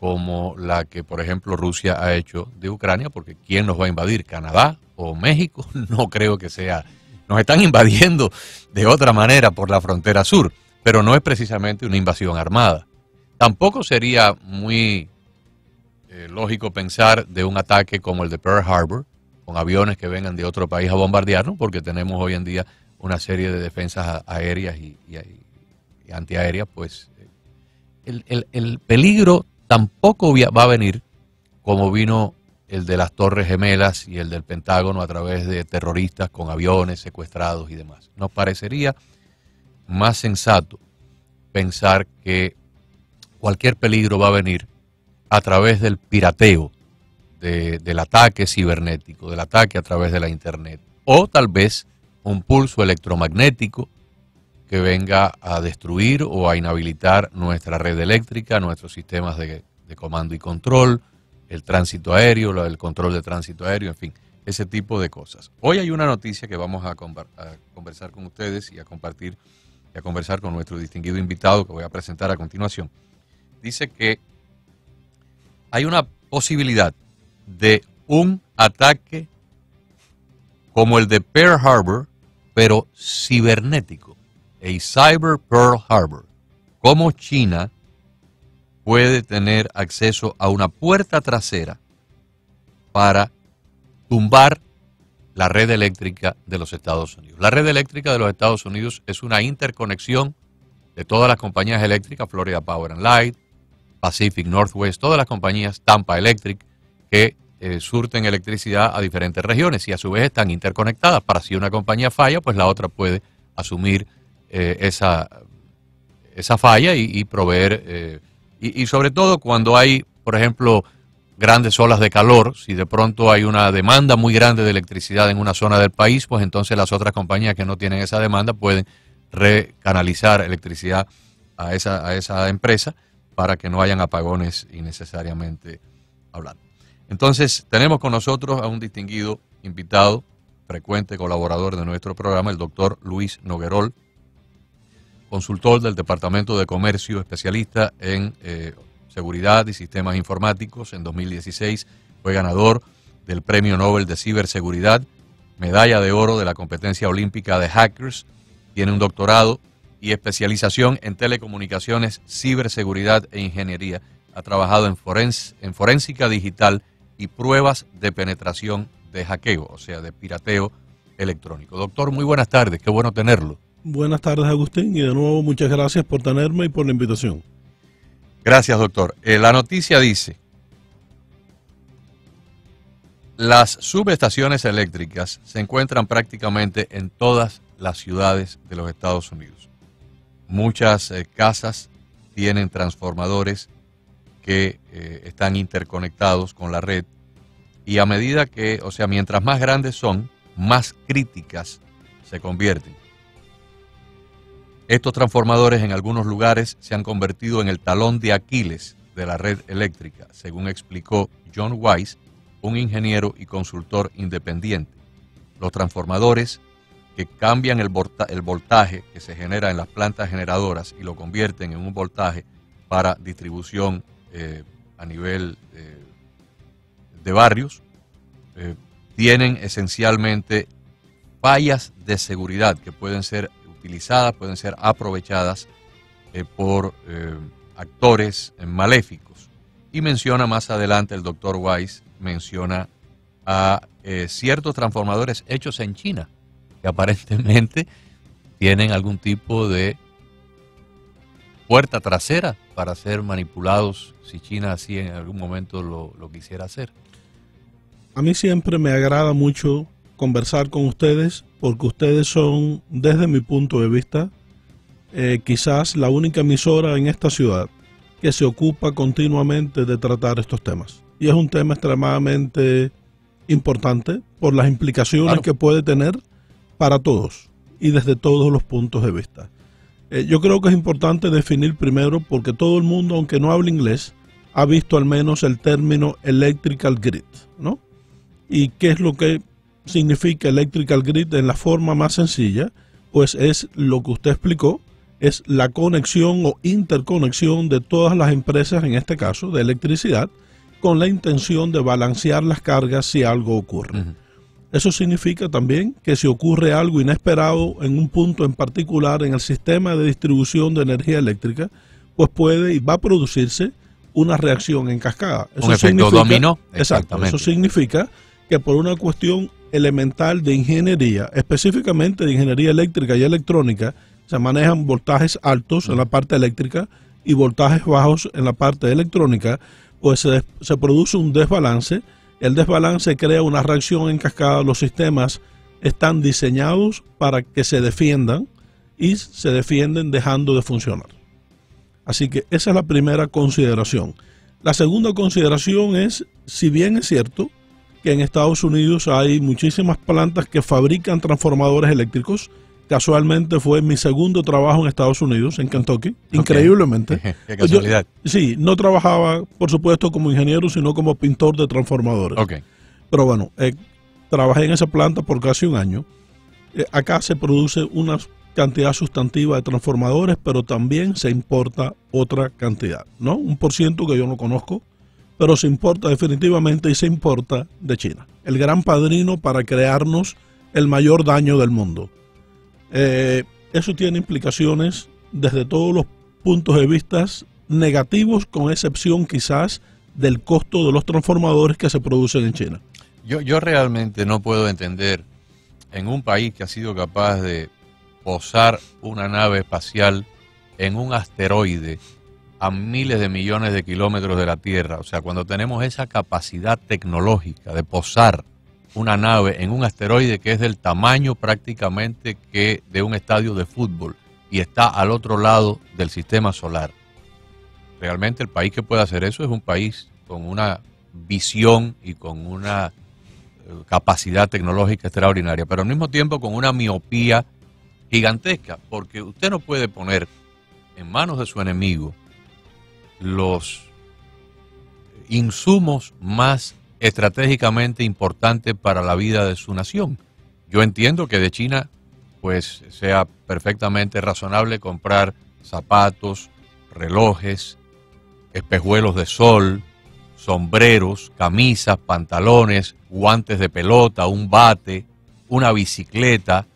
como la que, por ejemplo, Rusia ha hecho de Ucrania, porque ¿quién nos va a invadir? ¿Canadá o México? No creo que sea. Nos están invadiendo de otra manera por la frontera sur, pero no es precisamente una invasión armada. Tampoco sería muy lógico pensar de un ataque como el de Pearl Harbor, con aviones que vengan de otro país a bombardearnos, porque tenemos hoy en día una serie de defensas aéreas y antiaéreas, pues el peligro tampoco va a venir como vino el de las Torres Gemelas y el del Pentágono a través de terroristas con aviones secuestrados y demás. Nos parecería más sensato pensar que cualquier peligro va a venir a través del pirateo, del ataque cibernético, del ataque a través de la Internet, o tal vez un pulso electromagnético que venga a destruir o a inhabilitar nuestra red eléctrica, nuestros sistemas de comando y control, el tránsito aéreo, el control de tránsito aéreo, en fin, ese tipo de cosas. Hoy hay una noticia que vamos a conversar con ustedes y a compartir y a conversar con nuestro distinguido invitado que voy a presentar a continuación. Dice que hay una posibilidad de un ataque como el de Pearl Harbor, pero cibernético, a Cyber Pearl Harbor. Cómo China puede tener acceso a una puerta trasera para tumbar la red eléctrica de los Estados Unidos. La red eléctrica de los Estados Unidos es una interconexión de todas las compañías eléctricas, Florida Power and Light, Pacific Northwest, todas las compañías, Tampa Electric, que surten electricidad a diferentes regiones y a su vez están interconectadas para si una compañía falla, pues la otra puede asumir esa falla y proveer, y sobre todo cuando hay, por ejemplo, grandes olas de calor, si de pronto hay una demanda muy grande de electricidad en una zona del país, pues entonces las otras compañías que no tienen esa demanda pueden recanalizar electricidad a esa empresa para que no hayan apagones innecesariamente hablando. Entonces, tenemos con nosotros a un distinguido invitado, frecuente colaborador de nuestro programa, el doctor Luis Noguerol, consultor del Departamento de Comercio, especialista en seguridad y sistemas informáticos. En 2016 fue ganador del Premio Nobel de Ciberseguridad, medalla de oro de la competencia olímpica de hackers, tiene un doctorado y especialización en telecomunicaciones, ciberseguridad e ingeniería. Ha trabajado en forénsica digital y pruebas de penetración de hackeo, o sea, de pirateo electrónico. Doctor, muy buenas tardes, qué bueno tenerlo. Buenas tardes, Agustín, y de nuevo muchas gracias por tenerme y por la invitación. Gracias, doctor. La noticia dice: las subestaciones eléctricas se encuentran prácticamente en todas las ciudades de los Estados Unidos. Muchas casas tienen transformadores que están interconectados con la red y a medida que, o sea, mientras más grandes son, más críticas se convierten. Estos transformadores en algunos lugares se han convertido en el talón de Aquiles de la red eléctrica, según explicó John Weiss, un ingeniero y consultor independiente. Los transformadores que cambian el voltaje que se genera en las plantas generadoras y lo convierten en un voltaje para distribución a nivel de barrios, tienen esencialmente fallas de seguridad que pueden ser utilizadas, pueden ser aprovechadas por actores maléficos. Y menciona más adelante, el doctor Weiss menciona a ciertos transformadores hechos en China, que aparentemente tienen algún tipo de puerta trasera para ser manipulados si China así en algún momento lo quisiera hacer. A mí siempre me agrada mucho conversar con ustedes porque ustedes son, desde mi punto de vista, quizás la única emisora en esta ciudad que se ocupa continuamente de tratar estos temas. Y es un tema extremadamente importante por las implicaciones que puede tener para todos y desde todos los puntos de vista. Yo creo que es importante definir primero, porque todo el mundo, aunque no hable inglés, ha visto al menos el término electrical grid, ¿no? ¿Y qué es lo que significa electrical grid en la forma más sencilla? Pues es lo que usted explicó, es la conexión o interconexión de todas las empresas, en este caso de electricidad, con la intención de balancear las cargas si algo ocurre. Uh-huh. Eso significa también que si ocurre algo inesperado en un punto en particular en el sistema de distribución de energía eléctrica, pues puede y va a producirse una reacción en cascada. Eso un efecto dominó. Exacto. Eso significa que por una cuestión elemental de ingeniería, específicamente de ingeniería eléctrica y electrónica, se manejan voltajes altos en la parte eléctrica y voltajes bajos en la parte electrónica, pues se produce un desbalance. El desbalance crea una reacción en cascada. Los sistemas están diseñados para que se defiendan y se defienden dejando de funcionar. Así que esa es la primera consideración. La segunda consideración es, si bien es cierto que en Estados Unidos hay muchísimas plantas que fabrican transformadores eléctricos, casualmente fue mi segundo trabajo en Estados Unidos, en Kentucky, increíblemente. Qué casualidad. Sí, no trabajaba, por supuesto, como ingeniero, sino como pintor de transformadores. Pero bueno, trabajé en esa planta por casi un año. Acá se produce una cantidad sustantiva de transformadores, pero también se importa otra cantidad, ¿no? Un por ciento que yo no conozco, pero se importa definitivamente y se importa de China. El gran padrino para crearnos el mayor daño del mundo. Eso tiene implicaciones desde todos los puntos de vista negativos, con excepción quizás del costo de los transformadores que se producen en China. Yo realmente no puedo entender en un país que ha sido capaz de posar una nave espacial en un asteroide a miles de millones de kilómetros de la Tierra. O sea, cuando tenemos esa capacidad tecnológica de posar una nave en un asteroide que es del tamaño prácticamente que de un estadio de fútbol y está al otro lado del sistema solar. Realmente el país que puede hacer eso es un país con una visión y con una capacidad tecnológica extraordinaria, pero al mismo tiempo con una miopía gigantesca, porque usted no puede poner en manos de su enemigo los insumos más estratégicamente importante para la vida de su nación. Yo entiendo que de China pues sea perfectamente razonable comprar zapatos, relojes, espejuelos de sol, sombreros, camisas, pantalones, guantes de pelota, un bate, una bicicleta,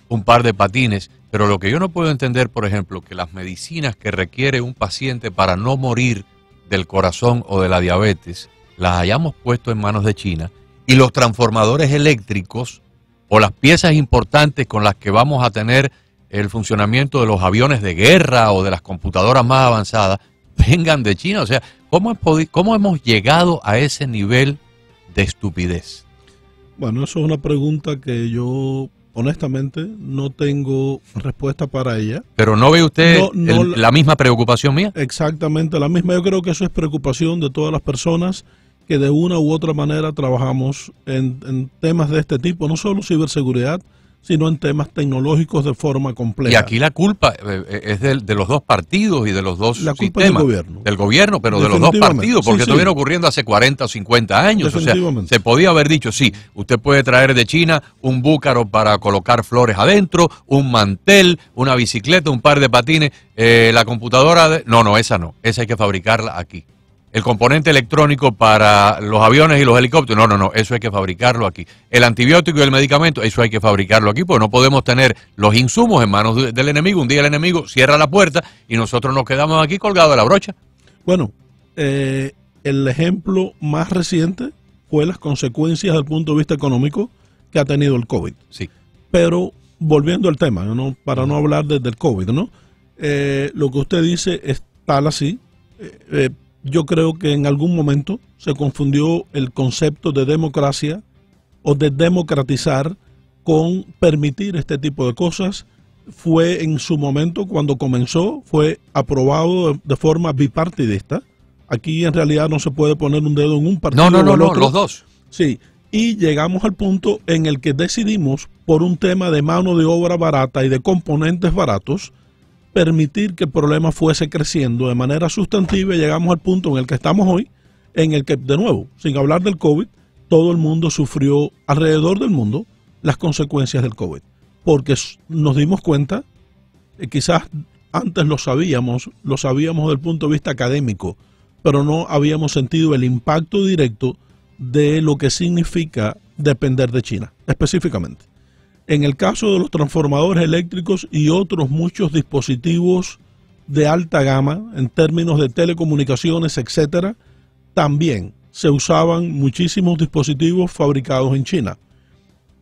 un par de patines, pero lo que yo no puedo entender, por ejemplo, que las medicinas que requiere un paciente para no morir del corazón o de la diabetes las hayamos puesto en manos de China, y los transformadores eléctricos o las piezas importantes con las que vamos a tener el funcionamiento de los aviones de guerra o de las computadoras más avanzadas vengan de China. O sea, ¿cómo hemos llegado a ese nivel de estupidez? Bueno, eso es una pregunta que yo honestamente no tengo respuesta para ella. ¿Pero no ve usted la misma preocupación mía? Exactamente la misma. Yo creo que eso es preocupación de todas las personas que de una u otra manera trabajamos en temas de este tipo, no solo ciberseguridad, sino en temas tecnológicos de forma compleja. Y aquí la culpa es de los dos partidos y de los dos la culpa sistemas. Es del gobierno. Del gobierno, pero de los dos partidos, porque esto viene ocurriendo hace 40 o 50 años. O sea, se podía haber dicho, sí, usted puede traer de China un búcaro para colocar flores adentro, un mantel, una bicicleta, un par de patines, la computadora... No, esa no, esa hay que fabricarla aquí. El componente electrónico para los aviones y los helicópteros, no, eso hay que fabricarlo aquí. El antibiótico y el medicamento, eso hay que fabricarlo aquí, porque no podemos tener los insumos en manos del enemigo. Un día el enemigo cierra la puerta y nosotros nos quedamos aquí colgados de la brocha. Bueno, el ejemplo más reciente fue las consecuencias desde el punto de vista económico que ha tenido el COVID. Sí. Pero volviendo al tema, ¿no? Para no hablar del COVID, ¿no? Lo que usted dice es tal así. Yo creo que en algún momento se confundió el concepto de democracia o de democratizar con permitir este tipo de cosas. Fue en su momento, cuando comenzó, fue aprobado de forma bipartidista. Aquí en realidad no se puede poner un dedo en un partido. No, los dos. Sí, y llegamos al punto en el que decidimos, por un tema de mano de obra barata y de componentes baratos, permitir que el problema fuese creciendo de manera sustantiva, y llegamos al punto en el que estamos hoy, en el que, de nuevo, sin hablar del COVID, todo el mundo sufrió alrededor del mundo las consecuencias del COVID, porque nos dimos cuenta quizás antes lo sabíamos desde el punto de vista académico, pero no habíamos sentido el impacto directo de lo que significa depender de China, específicamente. En el caso de los transformadores eléctricos y otros muchos dispositivos de alta gama, en términos de telecomunicaciones, etcétera, también se usaban muchísimos dispositivos fabricados en China.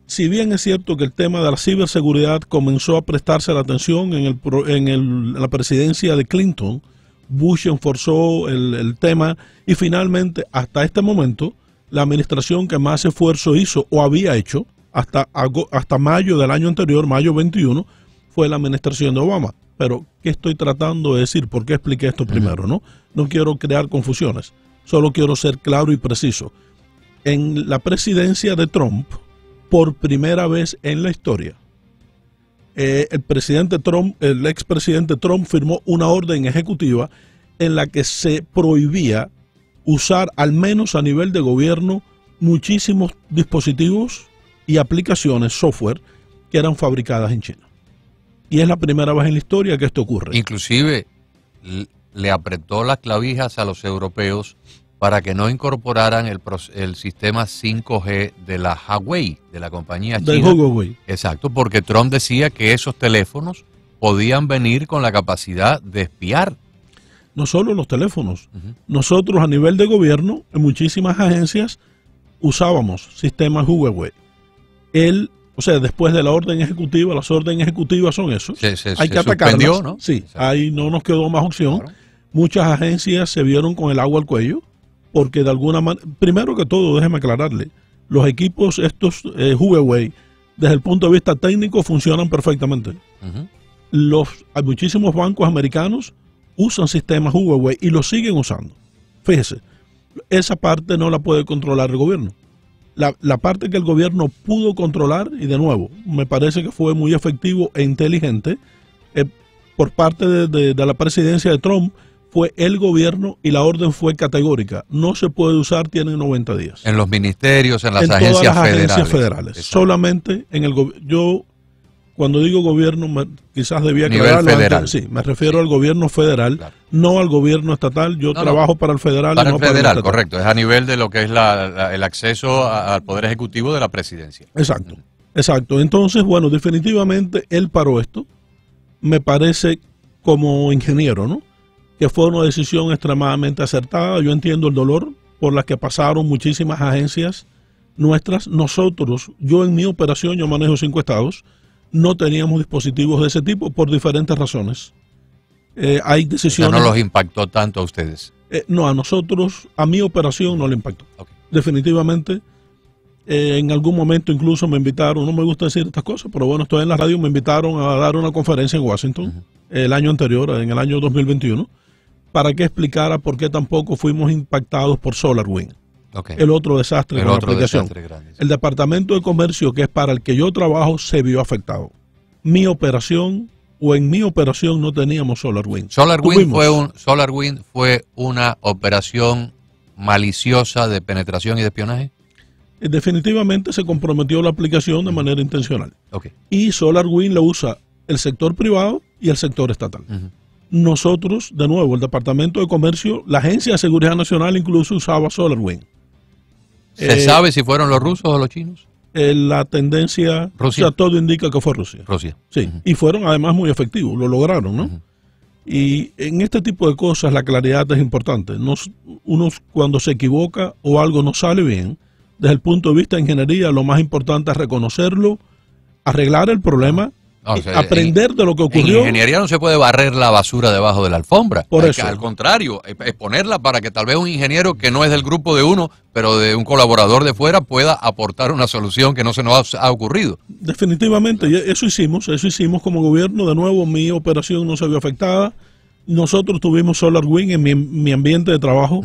Si bien es cierto que el tema de la ciberseguridad comenzó a prestarse la atención en la presidencia de Clinton, Bush enforzó el tema y finalmente hasta este momento la administración que más esfuerzo hizo o había hecho hasta mayo del año anterior, mayo 21, fue la administración de Obama. Pero, ¿qué estoy tratando de decir? ¿Por qué expliqué esto primero? No quiero crear confusiones, solo quiero ser claro y preciso. En la presidencia de Trump, por primera vez en la historia, el expresidente Trump firmó una orden ejecutiva en la que se prohibía usar, al menos a nivel de gobierno, muchísimos dispositivos y aplicaciones, software, que eran fabricadas en China. Y es la primera vez en la historia que esto ocurre. Inclusive le apretó las clavijas a los europeos para que no incorporaran el sistema 5G de la Huawei, de la compañía china. De Huawei. Exacto, porque Trump decía que esos teléfonos podían venir con la capacidad de espiar. No solo los teléfonos. Nosotros a nivel de gobierno, en muchísimas agencias, usábamos sistemas Huawei. O sea, después de la orden ejecutiva, las órdenes ejecutivas son eso. Hay que atacarlas, ¿no? Sí, exacto. Ahí no nos quedó más opción. Claro. Muchas agencias se vieron con el agua al cuello, porque de alguna manera, primero que todo, déjeme aclararle, los equipos estos Huawei, desde el punto de vista técnico, funcionan perfectamente. Hay muchísimos bancos americanos usan sistemas Huawei y los siguen usando. Fíjese, esa parte no la puede controlar el gobierno. La parte que el gobierno pudo controlar, y de nuevo, me parece que fue muy efectivo e inteligente, por parte de la presidencia de Trump, fue el gobierno y la orden fue categórica. No se puede usar, tienen 90 días. En los ministerios, en las agencias federales. Todas las agencias federales. Solamente en el gobierno. Yo, cuando digo gobierno, quizás debía aclararlo antes. Sí, me refiero al gobierno federal, claro. No al gobierno estatal. Yo trabajo para el federal. Para y no el federal, para el estatal. Correcto. Es a nivel de lo que es el acceso al poder ejecutivo de la presidencia. Exacto, exacto. Entonces, bueno, definitivamente él paró esto. Me parece, como ingeniero, ¿no?, que fue una decisión extremadamente acertada. Yo entiendo el dolor por la que pasaron muchísimas agencias nuestras. Nosotros, yo en mi operación, yo manejo 5 estados, no teníamos dispositivos de ese tipo por diferentes razones. Hay decisiones... O sea, ¿no los impactó tanto a ustedes? No, a nosotros, a mi operación no le impactó. Okay. Definitivamente, en algún momento incluso me invitaron, no me gusta decir estas cosas, pero bueno, estoy en la radio, me invitaron a dar una conferencia en Washington el año anterior, en el año 2021, para que explicara por qué tampoco fuimos impactados por SolarWinds. Okay. El otro desastre con la aplicación. El Departamento de Comercio, que es para el que yo trabajo, se vio afectado. Mi operación, o en mi operación, no teníamos SolarWinds. ¿SolarWinds fue una operación maliciosa de penetración y de espionaje? Definitivamente se comprometió la aplicación de manera intencional. Okay. Y SolarWinds lo usa el sector privado y el sector estatal. Nosotros, de nuevo, el Departamento de Comercio, la Agencia de Seguridad Nacional incluso usaba SolarWinds. ¿Se sabe si fueron los rusos o los chinos? La tendencia, Rusia. O sea, todo indica que fue Rusia. Sí, y fueron además muy efectivos, lo lograron, ¿no? Y en este tipo de cosas la claridad es importante. Uno cuando se equivoca o algo no sale bien, desde el punto de vista de ingeniería, lo más importante es reconocerlo, arreglar el problema, aprender de lo que ocurrió. En ingeniería no se puede barrer la basura debajo de la alfombra. Por eso. Al contrario, exponerla para que tal vez un ingeniero que no es del grupo de uno, pero de un colaborador de fuera, pueda aportar una solución que no se nos ha ocurrido. Definitivamente, y eso hicimos como gobierno. De nuevo, mi operación no se vio afectada. Nosotros tuvimos SolarWinds en mi ambiente de trabajo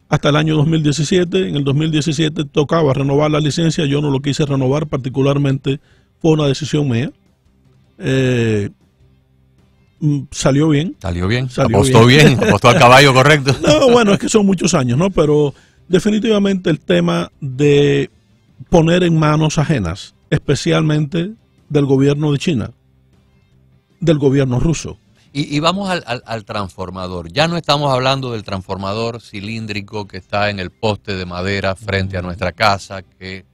hasta el año 2017. En el 2017 tocaba renovar la licencia, yo no lo quise renovar, particularmente fue una decisión mía. Salió bien. Apostó al caballo correcto. No, bueno, es que son muchos años, ¿no? Pero definitivamente el tema de poner en manos ajenas, especialmente del gobierno de China, del gobierno ruso. Y vamos al transformador. Ya no estamos hablando del transformador cilíndrico que está en el poste de madera frente a nuestra casa, que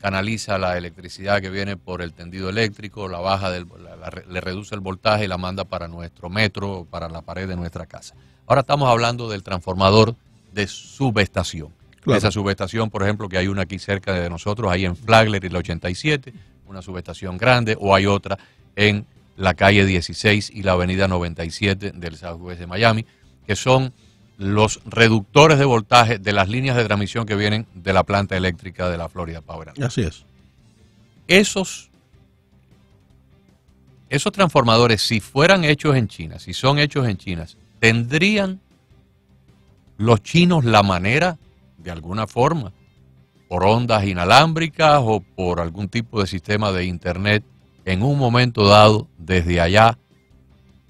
canaliza la electricidad que viene por el tendido eléctrico, la baja le reduce el voltaje y la manda para nuestro metro, para la pared de nuestra casa. Ahora estamos hablando del transformador de subestación. Claro. Esa subestación, por ejemplo, que hay una aquí cerca de nosotros, ahí en Flagler y la 87, una subestación grande, o hay otra en la calle 16 y la avenida 97 del Southwest de Miami, que son los reductores de voltaje de las líneas de transmisión que vienen de la planta eléctrica de la Florida Power & Light. Así es. Esos transformadores, si fueran hechos en China, si son hechos en China, ¿tendrían los chinos la manera, de alguna forma, por ondas inalámbricas o por algún tipo de sistema de internet, en un momento dado, desde allá,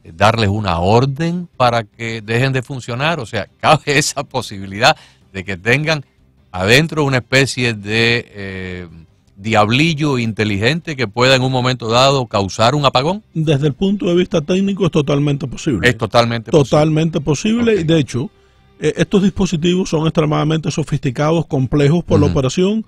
darles una orden para que dejen de funcionar? O sea, cabe esa posibilidad de que tengan adentro una especie de diablillo inteligente que pueda en un momento dado causar un apagón. Desde el punto de vista técnico es totalmente posible. Es totalmente posible. Totalmente posible. Okay. De hecho, estos dispositivos son extremadamente sofisticados, complejos por la operación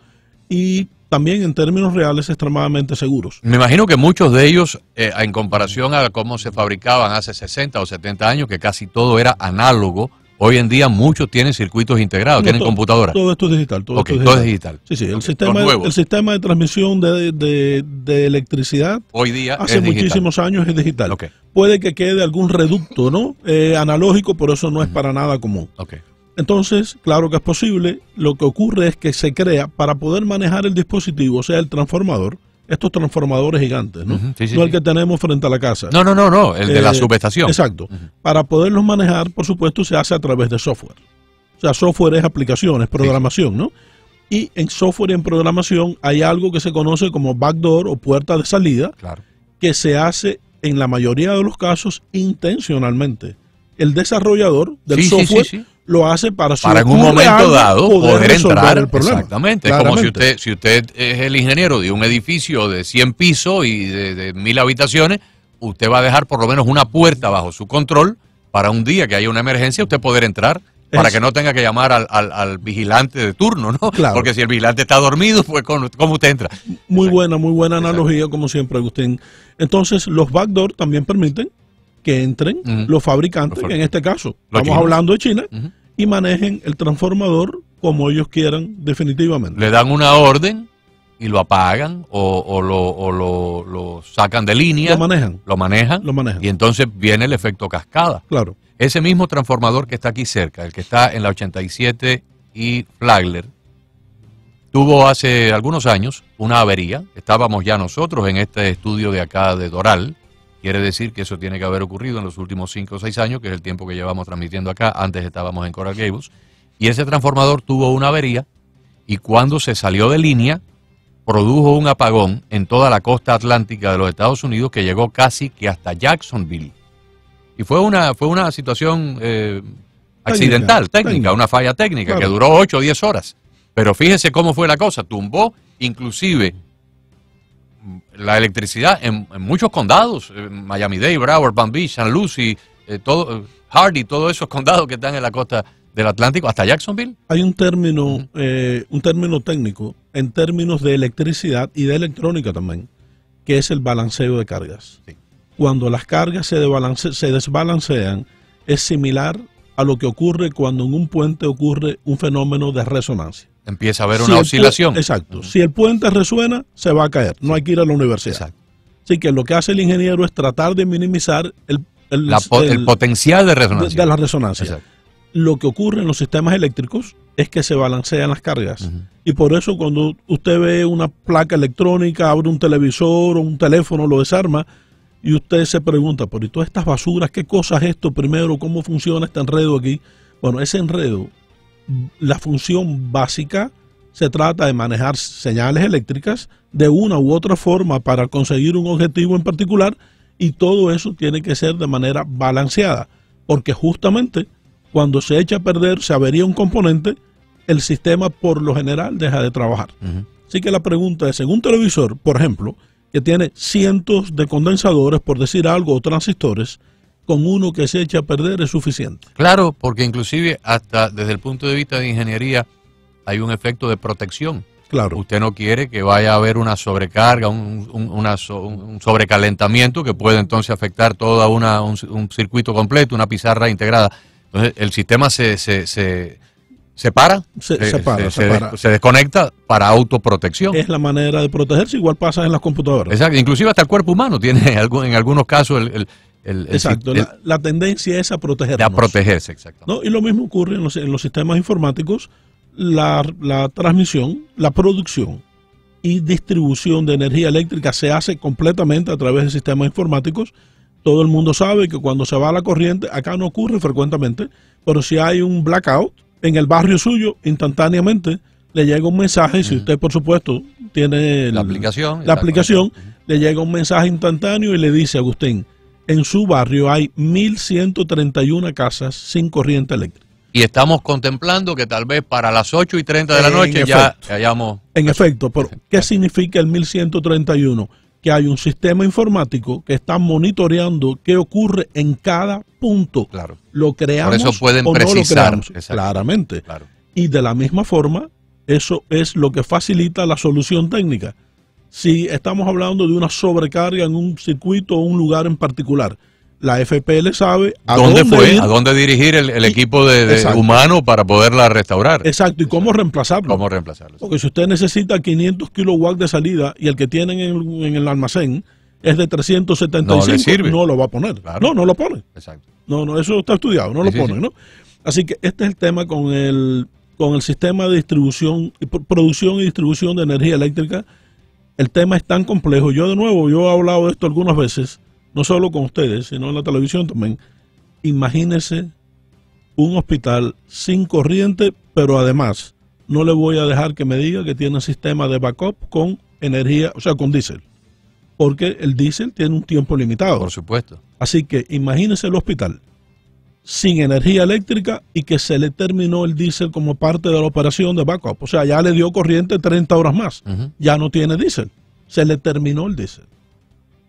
y también en términos reales extremadamente seguros. Me imagino que muchos de ellos, en comparación a cómo se fabricaban hace 60 o 70 años, que casi todo era análogo, hoy en día muchos tienen circuitos integrados, tienen computadoras. Todo esto es digital. Todo es digital. Sí, sí. El sistema de transmisión de electricidad hoy día hace muchísimos años es digital. Okay. Puede que quede algún reducto, ¿no? Analógico, pero eso no es para nada común. Okay. Entonces, claro que es posible. Lo que ocurre es que se crea para poder manejar el dispositivo, o sea, el transformador, estos transformadores gigantes, ¿no? No el que tenemos frente a la casa. No, el de la subestación. Exacto. Para poderlos manejar, por supuesto, se hace a través de software. O sea, software es aplicaciones, programación, ¿no? Y en software y en programación hay algo que se conoce como backdoor o puerta de salida, que se hace en la mayoría de los casos intencionalmente. El desarrollador del software lo hace para en un momento dado poder entrar el problema. Exactamente. Es como si usted es el ingeniero de un edificio de 100 pisos y de 1000 habitaciones, usted va a dejar por lo menos una puerta bajo su control para un día que haya una emergencia usted poder entrar, para que no tenga que llamar al vigilante de turno, ¿no? Claro. Porque si el vigilante está dormido, pues ¿cómo usted entra? Muy buena analogía, como siempre, Agustín. Entonces, los backdoor también permiten que entren los fabricantes, en este caso, estamos hablando de China, y manejen el transformador como ellos quieran, definitivamente. Le dan una orden y lo apagan o lo sacan de línea. Lo manejan. Y entonces viene el efecto cascada. Claro. Ese mismo transformador que está aquí cerca, el que está en la 87 y Flagler, tuvo hace algunos años una avería. Estábamos ya nosotros en este estudio de acá de Doral. Quiere decir que eso tiene que haber ocurrido en los últimos 5 o 6 años, que es el tiempo que llevamos transmitiendo acá. Antes estábamos en Coral Gables. Y ese transformador tuvo una avería y cuando se salió de línea, produjo un apagón en toda la costa atlántica de los Estados Unidos que llegó casi que hasta Jacksonville. Y fue una situación accidental, técnica, una falla técnica que duró 8 o 10 horas. Pero fíjese cómo fue la cosa. Tumbó inclusive la electricidad en muchos condados, Miami-Dade, Broward, Palm Beach, San Lucie, Hardy, todos esos condados que están en la costa del Atlántico, hasta Jacksonville. Hay un término técnico en términos de electricidad y de electrónica también, que es el balanceo de cargas. Sí. Cuando las cargas se desbalancean, es similar a lo que ocurre cuando en un puente ocurre un fenómeno de resonancia. Empieza a haber una oscilación. Exacto. Si el puente resuena, se va a caer. No hay que ir a la universidad. Exacto. Así que lo que hace el ingeniero es tratar de minimizar el potencial de resonancia. De la resonancia. Exacto. Lo que ocurre en los sistemas eléctricos es que se balancean las cargas. Y por eso cuando usted ve una placa electrónica, abre un televisor o un teléfono, lo desarma, y usted se pregunta, ¿por todas estas basuras, qué cosa es esto primero? ¿Cómo funciona este enredo aquí? Bueno, ese enredo, la función básica se trata de manejar señales eléctricas de una u otra forma para conseguir un objetivo en particular, y todo eso tiene que ser de manera balanceada, porque justamente cuando se echa a perder, se avería un componente, el sistema por lo general deja de trabajar. Así que la pregunta es, en un televisor, por ejemplo, que tiene cientos de condensadores, por decir algo, o transistores, con uno que se eche a perder es suficiente. Claro, porque inclusive hasta desde el punto de vista de ingeniería hay un efecto de protección. Claro. Usted no quiere que vaya a haber una sobrecarga, un sobrecalentamiento que puede entonces afectar todo un circuito completo, una pizarra integrada. Entonces el sistema se para, se desconecta para autoprotección. Es la manera de protegerse, igual pasa en las computadoras. Exacto, inclusive hasta el cuerpo humano tiene en algunos casos exacto, la tendencia es a protegernos. A protegerse, exactamente. ¿No? Y lo mismo ocurre en los sistemas informáticos. La transmisión, la producción y distribución de energía eléctrica se hace completamente a través de sistemas informáticos. Todo el mundo sabe que cuando se va la corriente, acá no ocurre frecuentemente, pero si hay un blackout en el barrio suyo, instantáneamente le llega un mensaje. Si usted, por supuesto, tiene la aplicación, le llega un mensaje instantáneo y le dice: Agustín, en su barrio hay 1.131 casas sin corriente eléctrica. Y estamos contemplando que tal vez para las 8:30 de la noche ya hayamos... En efecto, pero ¿qué significa el 1131? Que hay un sistema informático que está monitoreando qué ocurre en cada punto. Claro. Lo creamos Por eso pueden o precisar. No lo creamos. Claramente. Claro. Y de la misma forma, eso es lo que facilita la solución técnica. Si estamos hablando de una sobrecarga en un circuito o un lugar en particular, la FPL sabe a dónde dirigir el equipo de humano para poderla restaurar. Exacto, y cómo reemplazarlo. Cómo reemplazarlo. Porque si usted necesita 500 kilowatts de salida y el que tienen en el almacén es de 375, no lo va a poner. Claro. No lo pone. Exacto. No, eso está estudiado, no lo ponen, ¿no? Así que este es el tema con el sistema de distribución, producción y distribución de energía eléctrica. El tema es tan complejo. Yo he hablado de esto algunas veces, no solo con ustedes, sino en la televisión también. Imagínese un hospital sin corriente, pero además no le voy a dejar que me diga que tiene sistema de backup con energía, o sea, con diésel. Porque el diésel tiene un tiempo limitado. Por supuesto. Así que imagínese el hospital sin energía eléctrica y que se le terminó el diésel como parte de la operación de backup. O sea, ya le dio corriente 30 horas más. Ya no tiene diésel. Se le terminó el diésel.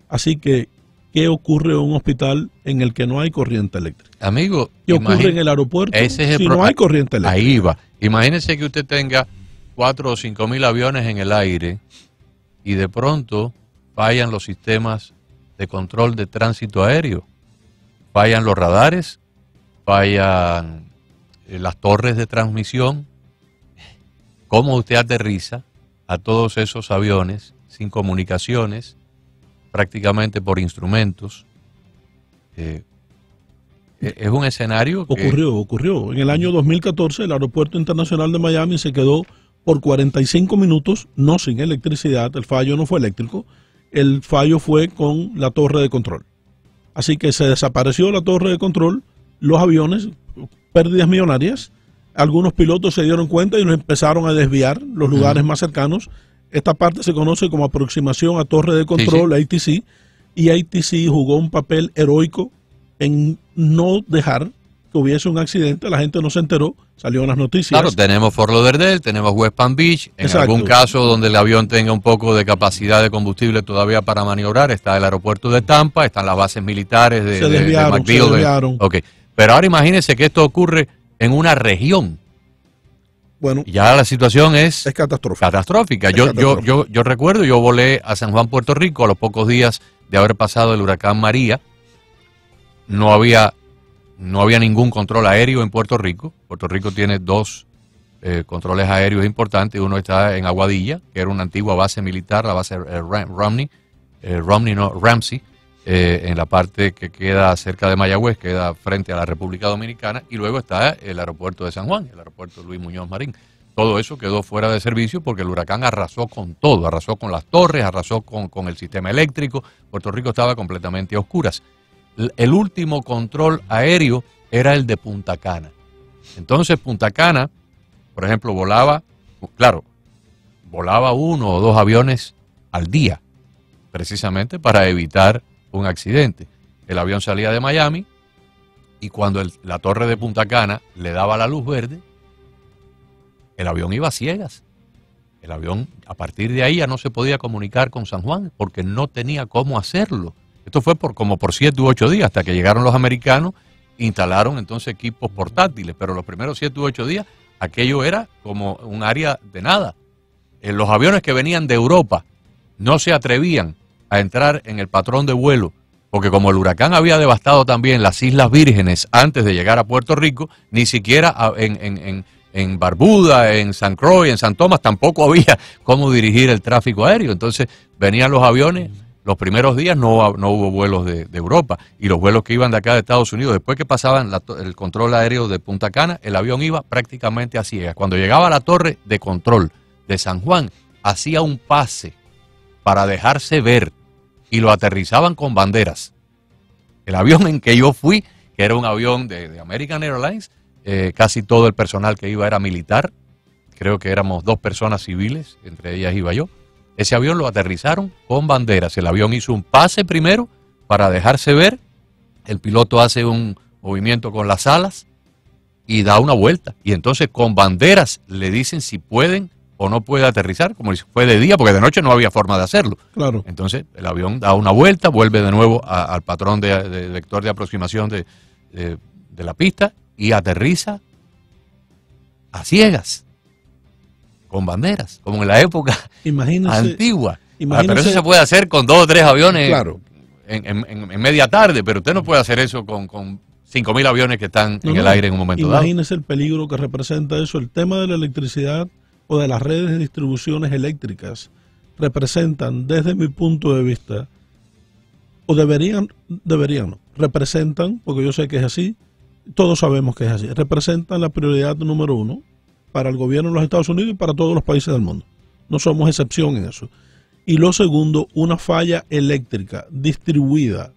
Así que, ¿qué ocurre en un hospital en el que no hay corriente eléctrica? Amigo, ¿qué ocurre en el aeropuerto si no hay corriente eléctrica? Ahí va. Imagínese que usted tenga 4 o 5 mil aviones en el aire y de pronto fallan los sistemas de control de tránsito aéreo, fallan los radares, fallan las torres de transmisión. ¿Cómo usted aterriza a todos esos aviones sin comunicaciones, prácticamente por instrumentos? Es un escenario que... Ocurrió. En el año 2014 el Aeropuerto Internacional de Miami se quedó por 45 minutos, no sin electricidad. El fallo no fue eléctrico, el fallo fue con la torre de control. Así que se desapareció la torre de control, los aviones, pérdidas millonarias. Algunos pilotos se dieron cuenta y los empezaron a desviar los lugares más cercanos. Esta parte se conoce como aproximación a torre de control, ATC, y ATC jugó un papel heroico en no dejar que hubiese un accidente. La gente no se enteró, salió en las noticias. Claro, tenemos Fort Lauderdale, tenemos West Palm Beach. En algún caso donde el avión tenga un poco de capacidad de combustible todavía para maniobrar, está el aeropuerto de Tampa, están las bases militares de McDill. Okay. Pero ahora imagínense que esto ocurre en una región. Bueno, ya la situación es catastrófica. Yo recuerdo, yo volé a San Juan, Puerto Rico, a los pocos días de haber pasado el huracán María. No había ningún control aéreo en Puerto Rico. Puerto Rico tiene 2 controles aéreos importantes. Uno está en Aguadilla, que era una antigua base militar, la base Ramsey, en la parte que queda cerca de Mayagüez, queda frente a la República Dominicana, y luego está el aeropuerto de San Juan, el aeropuerto Luis Muñoz Marín. Todo eso quedó fuera de servicio porque el huracán arrasó con todo, arrasó con las torres, arrasó con el sistema eléctrico. Puerto Rico estaba completamente a oscuras. El último control aéreo era el de Punta Cana. Entonces Punta Cana, por ejemplo, volaba 1 o 2 aviones al día, precisamente para evitar un accidente. El avión salía de Miami y cuando la torre de Punta Cana le daba la luz verde, el avión iba a ciegas. El avión, a partir de ahí, ya no se podía comunicar con San Juan porque no tenía cómo hacerlo. Esto fue como por 7 u 8 días, hasta que llegaron los americanos, instalaron entonces equipos portátiles, pero los primeros 7 u 8 días, aquello era como un área de nada. Los aviones que venían de Europa no se atrevían a entrar en el patrón de vuelo, porque como el huracán había devastado también las Islas Vírgenes antes de llegar a Puerto Rico, ni siquiera en Barbuda, en San Croix, en San Tomás, tampoco había cómo dirigir el tráfico aéreo. Entonces venían los aviones, los primeros días no hubo vuelos de Europa, y los vuelos que iban de acá de Estados Unidos, después que pasaban el control aéreo de Punta Cana, el avión iba prácticamente a ciegas. Cuando llegaba a la torre de control de San Juan, hacía un pase para dejarse ver y lo aterrizaban con banderas. El avión en que yo fui, que era un avión de American Airlines, casi todo el personal que iba era militar, creo que éramos 2 personas civiles, entre ellas iba yo. Ese avión lo aterrizaron con banderas. El avión hizo un pase primero para dejarse ver, el piloto hace un movimiento con las alas y da una vuelta, y entonces con banderas le dicen si pueden o no puede aterrizar, como si fue de día, porque de noche no había forma de hacerlo. Claro. Entonces el avión da una vuelta, vuelve de nuevo al patrón de vector de aproximación de la pista y aterriza a ciegas, con banderas, como en la época antigua. Pero eso se puede hacer con 2 o 3 aviones, claro, en media tarde, pero usted no puede hacer eso con 5.000 aviones que están en el aire en un momento dado. Imagínese el peligro que representa eso. El tema de la electricidad o de las redes de distribuciones eléctricas representan, desde mi punto de vista, o representan, porque yo sé que es así, todos sabemos que es así, representan la prioridad número 1 para el gobierno de los Estados Unidos y para todos los países del mundo. No somos excepción en eso. Y lo segundo, una falla eléctrica distribuida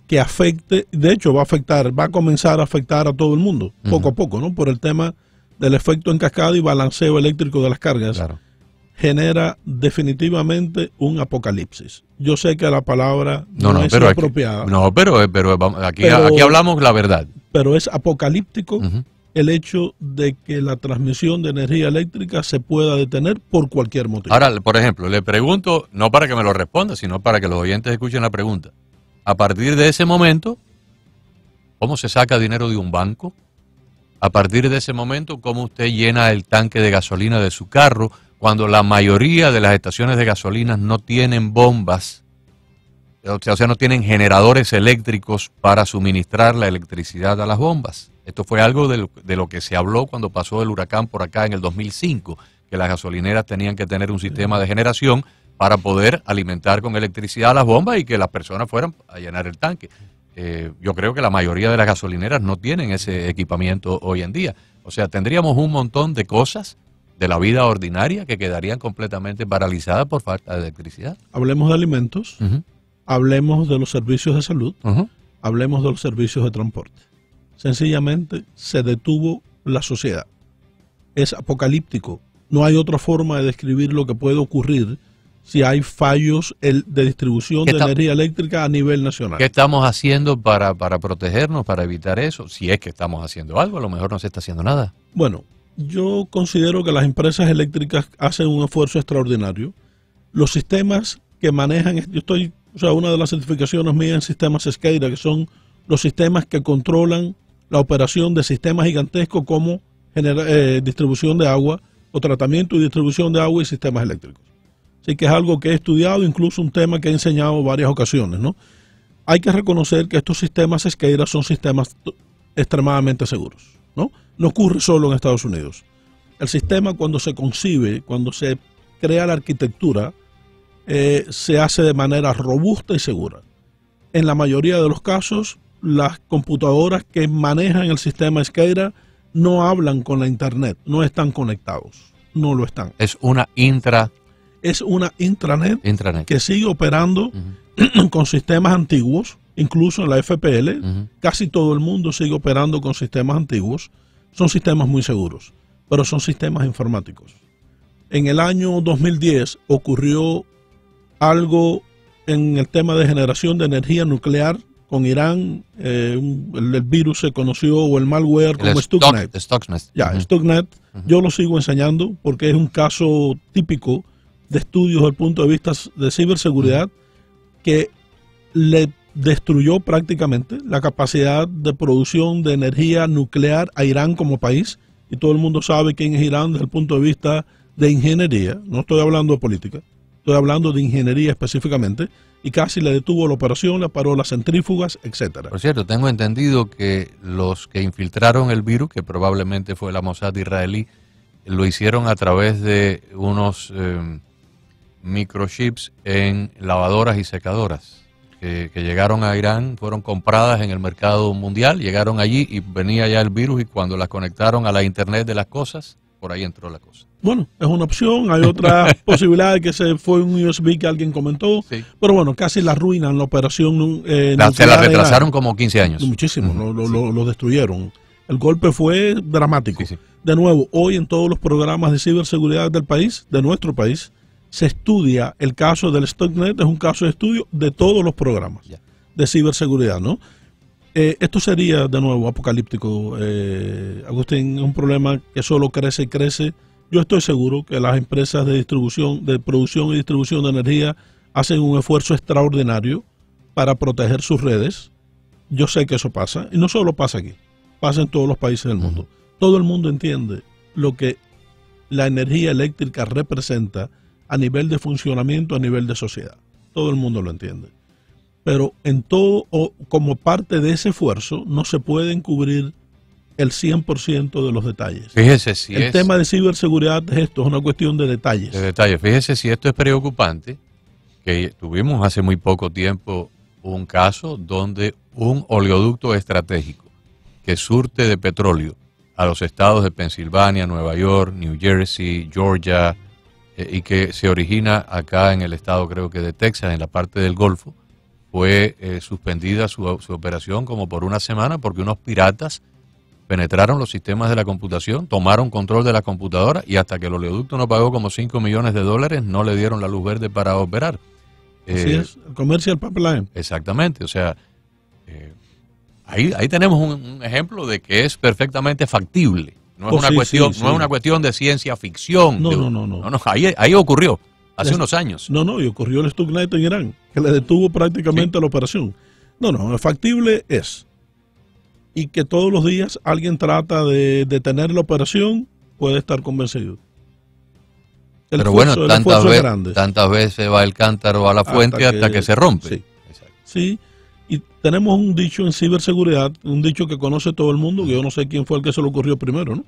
que afecte, de hecho va a comenzar a afectar a todo el mundo, poco a poco, ¿no? Por el tema del efecto en cascada y balanceo eléctrico de las cargas, claro, genera definitivamente un apocalipsis. Yo sé que la palabra no es apropiada. Pero aquí hablamos la verdad. Pero es apocalíptico el hecho de que la transmisión de energía eléctrica se pueda detener por cualquier motivo. Ahora, por ejemplo, le pregunto, no para que me lo responda, sino para que los oyentes escuchen la pregunta. A partir de ese momento, ¿cómo se saca dinero de un banco? A partir de ese momento, ¿cómo usted llena el tanque de gasolina de su carro cuando la mayoría de las estaciones de gasolina no tienen bombas? O sea, no tienen generadores eléctricos para suministrar la electricidad a las bombas. Esto fue algo de lo que se habló cuando pasó el huracán por acá en el 2005, que las gasolineras tenían que tener un sistema de generación para poder alimentar con electricidad a las bombas y que las personas fueran a llenar el tanque. Yo creo que la mayoría de las gasolineras no tienen ese equipamiento hoy en día. O sea, tendríamos un montón de cosas de la vida ordinaria que quedarían completamente paralizadas por falta de electricidad. Hablemos de alimentos, hablemos de los servicios de salud, hablemos de los servicios de transporte. Sencillamente se detuvo la sociedad. Es apocalíptico. No hay otra forma de describir lo que puede ocurrir si hay fallos de distribución de energía eléctrica a nivel nacional. ¿Qué estamos haciendo para protegernos, para evitar eso? Si es que estamos haciendo algo, a lo mejor no se está haciendo nada. Bueno, yo considero que las empresas eléctricas hacen un esfuerzo extraordinario. Los sistemas que manejan, una de las certificaciones mías en sistemas SCADA, que son los sistemas que controlan la operación de sistemas gigantescos como distribución de agua o tratamiento y distribución de agua y sistemas eléctricos. Así que es algo que he estudiado, incluso un tema que he enseñado varias ocasiones, ¿no? Hay que reconocer que estos sistemas SCADA son sistemas extremadamente seguros, ¿no? No ocurre solo en Estados Unidos. El sistema, cuando se concibe, cuando se crea la arquitectura, se hace de manera robusta y segura. En la mayoría de los casos, las computadoras que manejan el sistema SCADA no hablan con la internet, no están conectados, no lo están. Es una intranet que sigue operando con sistemas antiguos, incluso en la FPL, casi todo el mundo sigue operando con sistemas antiguos. Son sistemas muy seguros, pero son sistemas informáticos. En el año 2010 ocurrió algo en el tema de generación de energía nuclear con Irán, el virus se conoció, o el malware, como Stuxnet. Stuxnet. Stuxnet, yo lo sigo enseñando porque es un caso típico de estudios desde el punto de vista de ciberseguridad que le destruyó prácticamente la capacidad de producción de energía nuclear a Irán como país, y todo el mundo sabe quién es Irán desde el punto de vista de ingeniería. No estoy hablando de política, estoy hablando de ingeniería específicamente, y casi le detuvo la operación, le paró las centrífugas, etcétera. Por cierto, tengo entendido que los que infiltraron el virus, que probablemente fue la Mossad israelí, lo hicieron a través de unos microchips en lavadoras y secadoras que llegaron a Irán, fueron compradas en el mercado mundial, llegaron allí y venía ya el virus, y cuando las conectaron a la Internet de las cosas, por ahí entró la cosa. Bueno, es una opción. Hay otra posibilidad, que se fue un USB que alguien comentó, sí. Pero bueno, casi la arruinan la operación. Se la retrasaron como 15 años. Muchísimo, lo destruyeron. El golpe fue dramático. Sí, sí. De nuevo, hoy en todos los programas de ciberseguridad del país, de nuestro país, se estudia el caso del Stuxnet. Es un caso de estudio de todos los programas de ciberseguridad, ¿no? Esto sería, de nuevo, apocalíptico, Agustín. Es un problema que solo crece y crece. Yo estoy seguro que las empresas de distribución, de producción y distribución de energía hacen un esfuerzo extraordinario para proteger sus redes. Yo sé que eso pasa, y no solo pasa aquí, pasa en todos los países del mundo. Todo el mundo entiende lo que la energía eléctrica representa a nivel de funcionamiento, a nivel de sociedad. Todo el mundo lo entiende. Pero en todo, o como parte de ese esfuerzo, no se pueden cubrir el 100% de los detalles. Fíjese si el tema de ciberseguridad es esto, es una cuestión de detalles. De detalles. Fíjese si esto es preocupante, que tuvimos hace muy poco tiempo un caso donde un oleoducto estratégico que surte de petróleo a los estados de Pensilvania, Nueva York, New Jersey, Georgia, y que se origina acá en el estado, creo que de Texas, en la parte del Golfo, fue suspendida su operación como por una semana porque unos piratas penetraron los sistemas de la computación, tomaron control de la computadora, y hasta que el oleoducto no pagó como $5 millones, no le dieron la luz verde para operar. Así es, el commercial pipeline. Exactamente, o sea, ahí tenemos un ejemplo de que es perfectamente factible. No es no es una cuestión de ciencia ficción. No, ahí ocurrió hace unos años. Y ocurrió el Stuxnet en Irán, que le detuvo prácticamente la operación. Factible es. Y que todos los días alguien trata de detener la operación, puede estar convencido. Pero bueno, tantas veces va el cántaro a la fuente hasta que se rompe. Sí. Sí, y tenemos un dicho en ciberseguridad, un dicho que conoce todo el mundo, que yo no sé quién fue el que se le ocurrió primero, ¿no?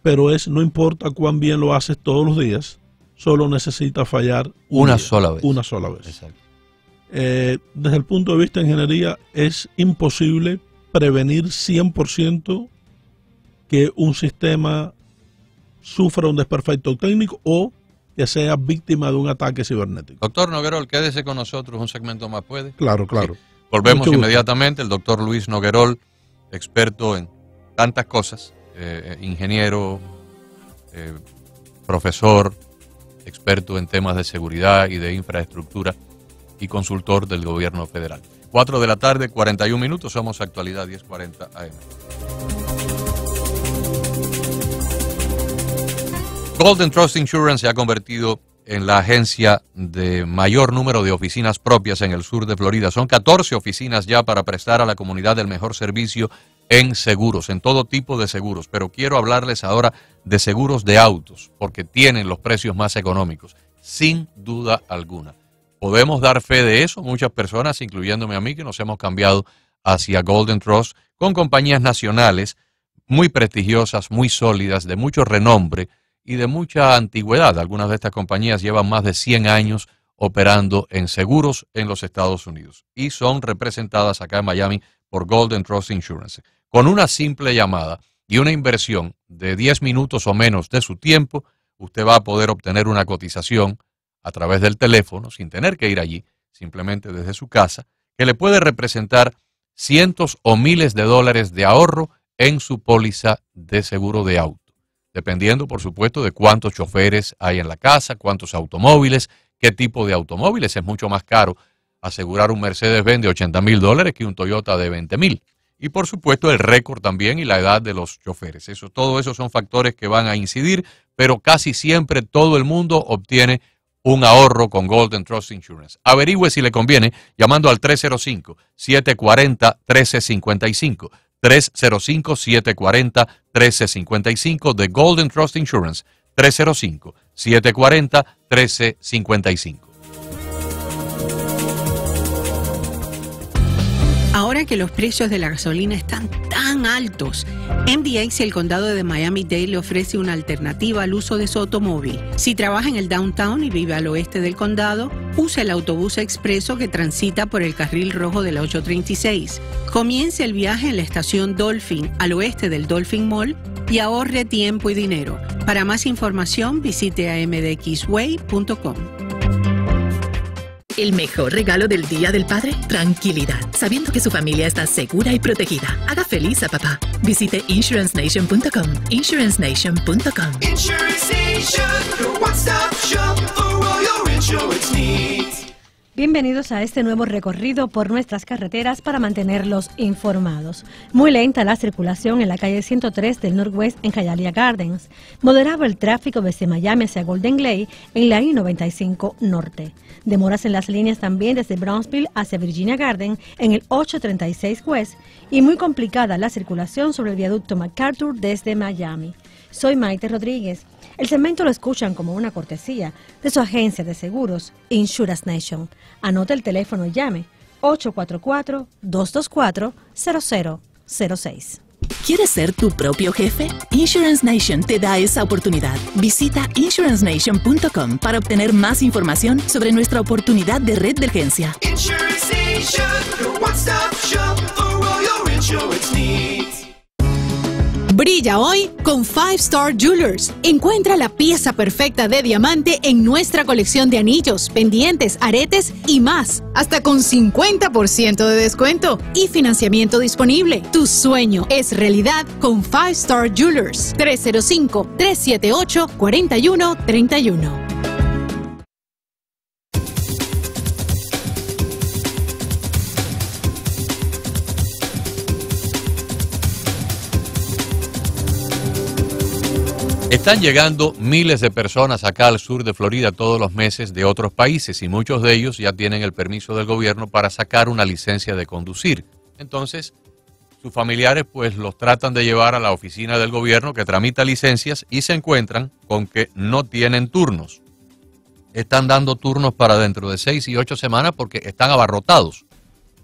Pero no importa cuán bien lo haces todos los días, solo necesita fallar una sola vez. Una sola vez. Exacto. Desde el punto de vista de ingeniería, es imposible prevenir 100% que un sistema sufra un desperfecto técnico o que sea víctima de un ataque cibernético. Doctor Noguerol, quédese con nosotros un segmento más, ¿puede? Claro. Sí. Volvemos inmediatamente. El doctor Luis Noguerol, experto en tantas cosas, ingeniero, profesor, experto en temas de seguridad y de infraestructura y consultor del gobierno federal. 4 de la tarde, 41 minutos, somos Actualidad 1040 AM. Golden Trust Insurance se ha convertido en la agencia de mayor número de oficinas propias en el sur de Florida. Son 14 oficinas ya para prestar a la comunidad el mejor servicio en seguros, en todo tipo de seguros. Pero quiero hablarles ahora de seguros de autos, porque tienen los precios más económicos, sin duda alguna. Podemos dar fe de eso. Muchas personas, incluyéndome a mí, que nos hemos cambiado hacia Golden Trust con compañías nacionales muy prestigiosas, muy sólidas, de mucho renombre y de mucha antigüedad. Algunas de estas compañías llevan más de 100 años operando en seguros en los Estados Unidos y son representadas acá en Miami por Golden Trust Insurance. Con una simple llamada y una inversión de 10 minutos o menos de su tiempo, usted va a poder obtener una cotización a través del teléfono, sin tener que ir allí, simplemente desde su casa, que le puede representar cientos o miles de dólares de ahorro en su póliza de seguro de auto, dependiendo, por supuesto, de cuántos choferes hay en la casa, cuántos automóviles, qué tipo de automóviles. Es mucho más caro asegurar un Mercedes-Benz de $80,000 que un Toyota de $20,000. Y por supuesto el récord también y la edad de los choferes. Todo eso son factores que van a incidir, pero casi siempre todo el mundo obtiene un ahorro con Golden Trust Insurance. Averigüe si le conviene llamando al 305-740-1355. 305-740-1355 de Golden Trust Insurance. 305-740-1355. Ahora que los precios de la gasolina están tan altos, MDX y el condado de Miami-Dade le ofrece una alternativa al uso de su automóvil. Si trabaja en el downtown y vive al oeste del condado, use el autobús expreso que transita por el carril rojo de la 836. Comience el viaje en la estación Dolphin, al oeste del Dolphin Mall, y ahorre tiempo y dinero. Para más información, visite amdxway.com. El mejor regalo del Día del Padre, tranquilidad, sabiendo que su familia está segura y protegida. Haga feliz a papá. Visite insurancernation.com. insurancernation.com. Insurance Nation, your one-stop shop for all your insurance needs. Bienvenidos a este nuevo recorrido por nuestras carreteras para mantenerlos informados. Muy lenta la circulación en la calle 103 del Northwest en Hialeah Gardens. Moderado el tráfico desde Miami hacia Golden Glade en la I-95 Norte. Demoras en las líneas también desde Brownsville hacia Virginia Garden en el 836 West. Y muy complicada la circulación sobre el viaducto MacArthur desde Miami. Soy Maite Rodríguez. El segmento lo escuchan como una cortesía de su agencia de seguros, Insurance Nation. Anota el teléfono y llame 844-224-0006. ¿Quieres ser tu propio jefe? Insurance Nation te da esa oportunidad. Visita insurancernation.com para obtener más información sobre nuestra oportunidad de red de urgencia. Insurance Nation, your one-stop shop for all your insurance needs. Brilla hoy con Five Star Jewelers. Encuentra la pieza perfecta de diamante en nuestra colección de anillos, pendientes, aretes y más. Hasta con 50% de descuento y financiamiento disponible. Tu sueño es realidad con Five Star Jewelers. 305-378-4131. Están llegando miles de personas acá al sur de Florida todos los meses de otros países y muchos de ellos ya tienen el permiso del gobierno para sacar una licencia de conducir. Entonces, sus familiares pues los tratan de llevar a la oficina del gobierno que tramita licencias y se encuentran con que no tienen turnos. Están dando turnos para dentro de 6 y 8 semanas porque están abarrotados.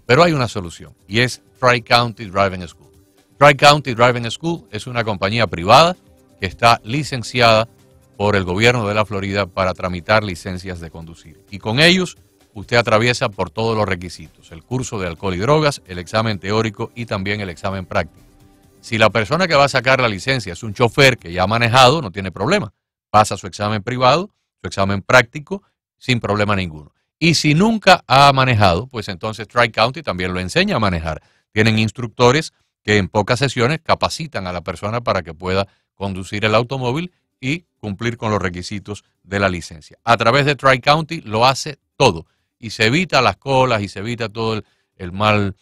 Pero hay una solución y es Tri-County Driving School. Tri-County Driving School es una compañía privada que está licenciada por el gobierno de la Florida para tramitar licencias de conducir. Y con ellos usted atraviesa por todos los requisitos, el curso de alcohol y drogas, el examen teórico y también el examen práctico. Si la persona que va a sacar la licencia es un chofer que ya ha manejado, no tiene problema. Pasa su examen privado, su examen práctico, sin problema ninguno. Y si nunca ha manejado, pues entonces Tri-County también lo enseña a manejar. Tienen instructores que en pocas sesiones capacitan a la persona para que pueda conducir el automóvil y cumplir con los requisitos de la licencia. A través de Tri-County lo hace todo y se evita las colas y se evita todo el mal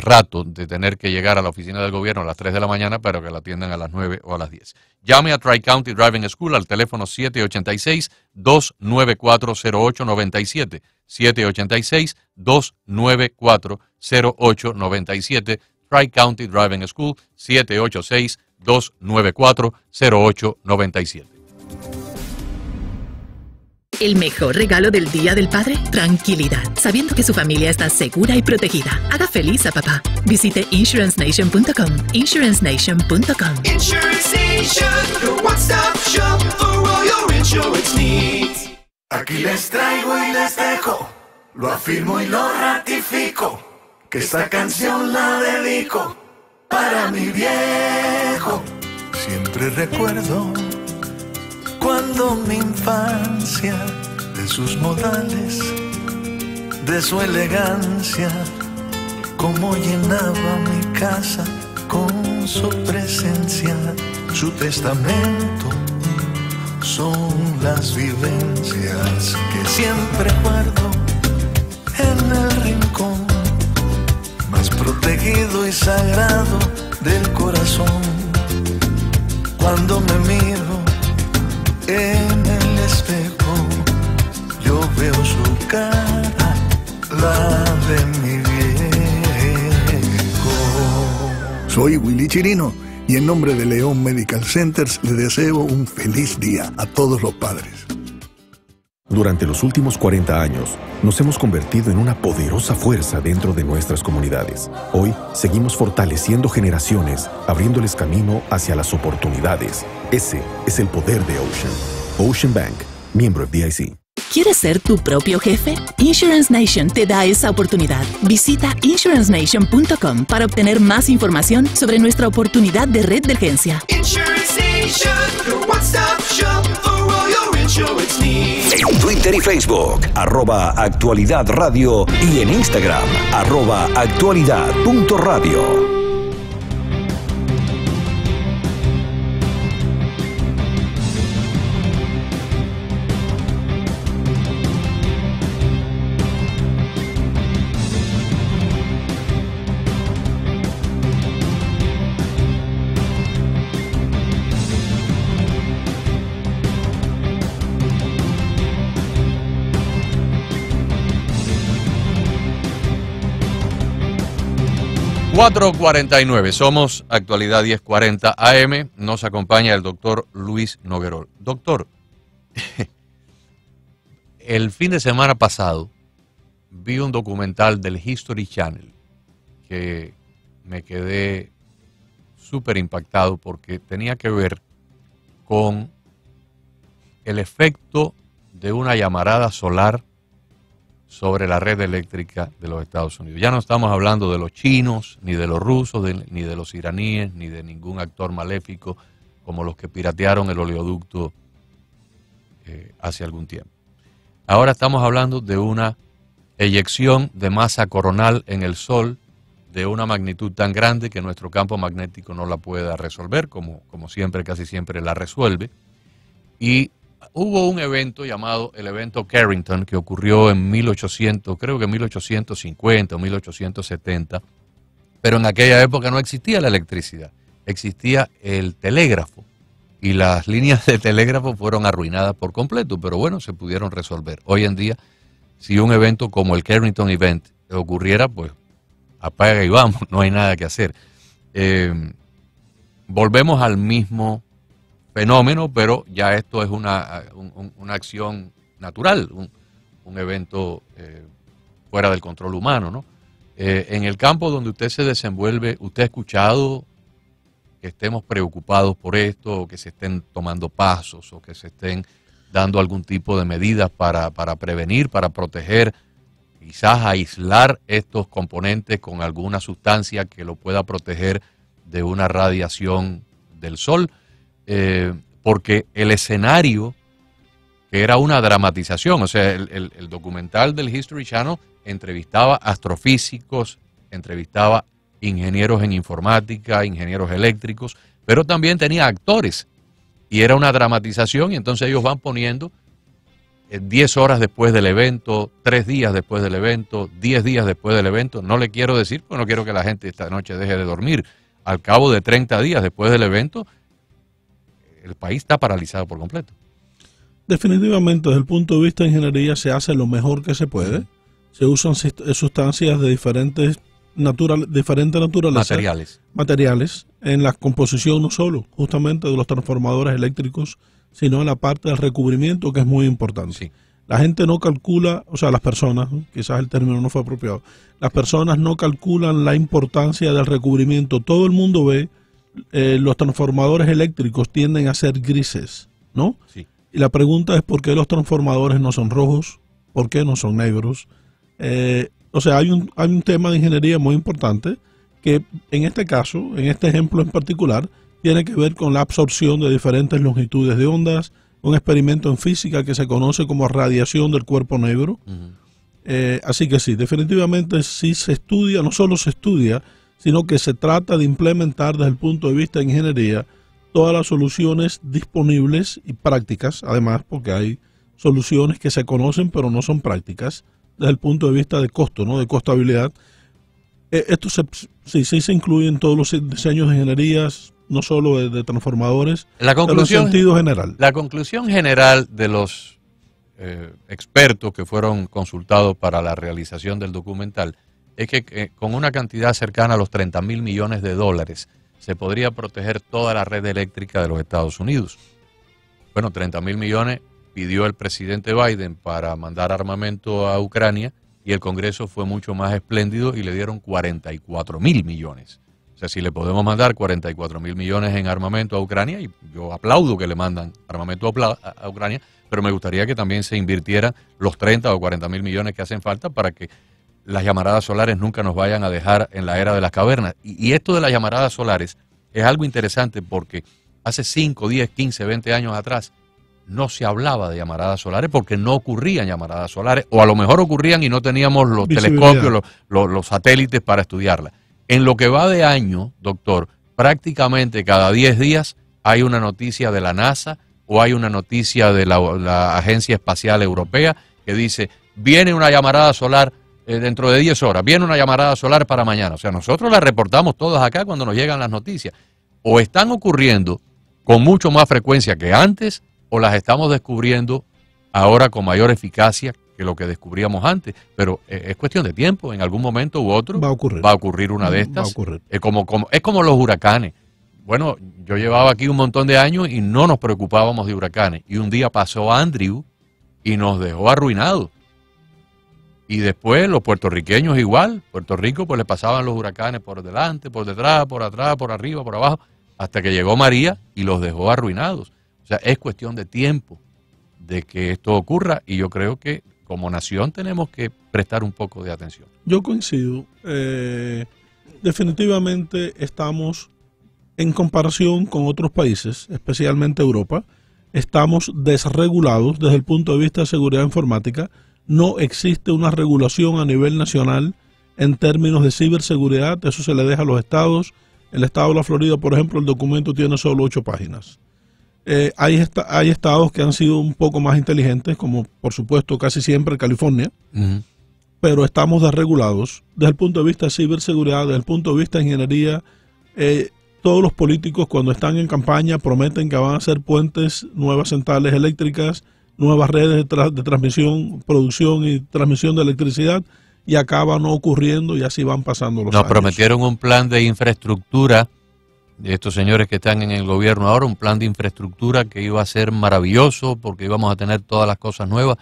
rato de tener que llegar a la oficina del gobierno a las 3 de la mañana para que la atiendan a las 9 o a las 10. Llame a Tri-County Driving School al teléfono 786-294-0897. 786-294-0897. Tri-County Driving School, 786-294-0897. El mejor regalo del Día del Padre, tranquilidad, sabiendo que su familia está segura y protegida. Haga feliz a papá. Visite insurancernation.com. insurancernation.com. Insurance Nation, your one-stop shop for all your insurance needs. Aquí les traigo y les dejo, lo afirmo y lo ratifico, que esta canción la dedico para mi viejo. Siempre recuerdo cuando mi infancia, de sus modales, de su elegancia, cómo llenaba mi casa con su presencia. Su testamento son las vivencias que siempre guardo en en el rincón más protegido y sagrado del corazón. Cuando me miro en el espejo, yo veo su cara, la de mi viejo. Soy Willy Chirino y en nombre de León Medical Centers le deseo un feliz día a todos los padres. Durante los últimos 40 años, nos hemos convertido en una poderosa fuerza dentro de nuestras comunidades. Hoy, seguimos fortaleciendo generaciones, abriéndoles camino hacia las oportunidades. Ese es el poder de Ocean. Ocean Bank, miembro FDIC. ¿Quieres ser tu propio jefe? Insurance Nation te da esa oportunidad. Visita insurancenation.com para obtener más información sobre nuestra oportunidad de red de urgencia. Insurance Nation, your one-stop shop for all your insurance needs. En Twitter y Facebook, @Actualidad Radio, y en Instagram, @actualidad.radio. ...4:49, somos Actualidad 1040 AM, nos acompaña el doctor Luis Noguerol. Doctor, el fin de semana pasado vi un documental del History Channel que me quedé súper impactado porque tenía que ver con el efecto de una llamarada solar sobre la red eléctrica de los Estados Unidos. Ya no estamos hablando de los chinos, ni de los rusos, ni de los iraníes, ni de ningún actor maléfico como los que piratearon el oleoducto hace algún tiempo. Ahora estamos hablando de una eyección de masa coronal en el Sol de una magnitud tan grande que nuestro campo magnético no la pueda resolver, como siempre, casi siempre la resuelve. Y hubo un evento llamado el evento Carrington que ocurrió en 1850 o 1870, pero en aquella época no existía la electricidad, existía el telégrafo y las líneas de telégrafo fueron arruinadas por completo, pero bueno, se pudieron resolver. Hoy en día, si un evento como el Carrington Event ocurriera, pues apaga y vamos, no hay nada que hacer. Volvemos al mismo fenómeno, pero ya esto es una acción natural, un evento fuera del control humano, ¿no? En el campo donde usted se desenvuelve, ¿usted ha escuchado que estemos preocupados por esto, o que se estén tomando pasos, o que se estén dando algún tipo de medidas para prevenir, para proteger, quizás aislar estos componentes con alguna sustancia que lo pueda proteger de una radiación del sol? Porque el escenario, que era una dramatización, o sea, el documental del History Channel entrevistaba astrofísicos, entrevistaba ingenieros en informática, ingenieros eléctricos, pero también tenía actores, y era una dramatización, y entonces ellos van poniendo 10 horas después del evento, 3 días después del evento, 10 días después del evento. No le quiero decir, porque no quiero que la gente esta noche deje de dormir. Al cabo de 30 días después del evento, el país está paralizado por completo. Definitivamente, desde el punto de vista de ingeniería, se hace lo mejor que se puede. Se usan sustancias de diferente naturaleza. Materiales en la composición, no solo justamente de los transformadores eléctricos, sino en la parte del recubrimiento, que es muy importante. Sí. La gente no calcula, o sea, las personas, quizás el término no fue apropiado, las personas no calculan la importancia del recubrimiento. Todo el mundo ve los transformadores eléctricos tienden a ser grises, ¿no? Sí. Y la pregunta es por qué los transformadores no son rojos, por qué no son negros. O sea, hay un tema de ingeniería muy importante que en este caso, en este ejemplo en particular, tiene que ver con la absorción de diferentes longitudes de ondas, un experimento en física que se conoce como radiación del cuerpo negro. Así que sí, definitivamente sí se estudia, no solo se estudia, sino que se trata de implementar desde el punto de vista de ingeniería todas las soluciones disponibles y prácticas, además porque hay soluciones que se conocen pero no son prácticas, desde el punto de vista de costo, ¿no? De costabilidad. Esto sí se incluye en todos los diseños de ingenierías, no solo de transformadores, pero en sentido general. La conclusión general de los expertos que fueron consultados para la realización del documental es que con una cantidad cercana a los 30.000 millones de dólares se podría proteger toda la red eléctrica de los Estados Unidos. Bueno, 30.000 millones pidió el presidente Biden para mandar armamento a Ucrania y el Congreso fue mucho más espléndido y le dieron 44.000 millones. O sea, si le podemos mandar 44.000 millones en armamento a Ucrania, y yo aplaudo que le mandan armamento a Ucrania, pero me gustaría que también se invirtieran los 30 o 40.000 millones que hacen falta para que las llamaradas solares nunca nos vayan a dejar en la era de las cavernas. Y esto de las llamaradas solares es algo interesante porque hace 5, 10, 15, 20 años atrás no se hablaba de llamaradas solares porque no ocurrían llamaradas solares, o a lo mejor ocurrían y no teníamos los telescopios, los satélites para estudiarlas. En lo que va de año, doctor, prácticamente cada 10 días hay una noticia de la NASA o hay una noticia de la Agencia Espacial Europea que dice, viene una llamarada solar dentro de 10 horas, viene una llamarada solar para mañana. O sea, nosotros la reportamos todas acá cuando nos llegan las noticias. O están ocurriendo con mucho más frecuencia que antes, o las estamos descubriendo ahora con mayor eficacia que lo que descubríamos antes. Pero es cuestión de tiempo, en algún momento u otro va a ocurrir una de estas. Es como los huracanes. Bueno, yo llevaba aquí un montón de años y no nos preocupábamos de huracanes. Y un día pasó Andrew y nos dejó arruinados. Y después los puertorriqueños igual. Puerto Rico pues le pasaban los huracanes por delante, por detrás, por atrás, por arriba, por abajo, hasta que llegó María y los dejó arruinados. O sea, es cuestión de tiempo de que esto ocurra y yo creo que como nación tenemos que prestar un poco de atención. Yo coincido. Definitivamente estamos, en comparación con otros países, especialmente Europa, estamos desregulados desde el punto de vista de seguridad informática. No existe una regulación a nivel nacional en términos de ciberseguridad. Eso se le deja a los estados. El estado de la Florida, por ejemplo, el documento tiene solo 8 páginas. Hay estados que han sido un poco más inteligentes, como por supuesto casi siempre California, pero estamos desregulados desde el punto de vista de ciberseguridad, desde el punto de vista de ingeniería. Todos los políticos cuando están en campaña prometen que van a hacer puentes, nuevas centrales eléctricas, nuevas redes de transmisión, producción y transmisión de electricidad, y acaba no ocurriendo y así van pasando los años. Nos prometieron un plan de infraestructura, de estos señores que están en el gobierno ahora, un plan de infraestructura que iba a ser maravilloso porque íbamos a tener todas las cosas nuevas,